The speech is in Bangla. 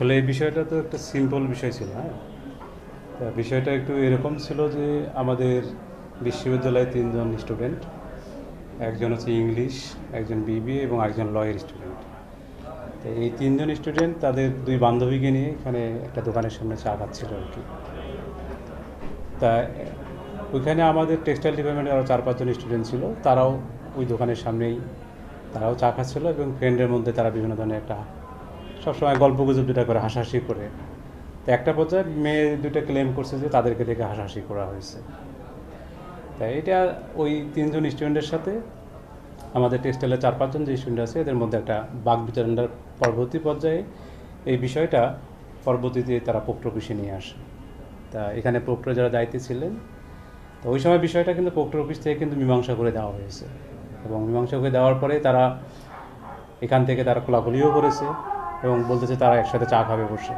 আসলে এই বিষয়টা তো একটা সিম্পল বিষয় ছিল, হ্যাঁ। তা বিষয়টা একটু এরকম ছিল যে আমাদের বিশ্ববিদ্যালয়ে ৩ জন স্টুডেন্ট, একজন হচ্ছে ইংলিশ, একজন বিবিএ এবং একজন লয়ের স্টুডেন্ট। তো এই ৩ জন স্টুডেন্ট তাদের ২ বান্ধবীকে নিয়ে এখানে একটা দোকানের সামনে চা খাচ্ছিল আর কি। তা ওইখানে আমাদের টেক্সটাইল ডিপার্টমেন্টের আরও ৪-৫ জন স্টুডেন্ট ছিল, তারাও ওই দোকানের সামনেই তারাও চা খাচ্ছিল এবং ফ্রেন্ডের মধ্যে তারা বিভিন্ন ধরনের একটা সবসময় গল্প গুজব দুটা করে হাসাহাসি করে। তো একটা পর্যায়ে মেয়ে দুটো ক্লেম করছে যে তাদেরকে দেখে হাসাহাসি করা হয়েছে। তাই এটা ওই ৩ জন স্টুডেন্টের সাথে আমাদের টেক্সটাইলের ৪-৫ জন যে স্টুডেন্ট আছে এদের মধ্যে একটা বাকবিতণ্ডার পরবর্তী পর্যায়ে এই বিষয়টা পরবর্তীতে তারা প্রক্টর অফিসে নিয়ে আসে। তা এখানে প্রক্টর যারা দায়িত্বে ছিলেন, তো ওই সময় বিষয়টা কিন্তু প্রক্টর অফিস থেকে কিন্তু মীমাংসা করে দেওয়া হয়েছে এবং মীমাংসা করে দেওয়ার পরে তারা এখান থেকে তারা খোলাখুলিও করেছে এবং বলতেছে তারা একসাথে চা খাবে বসে।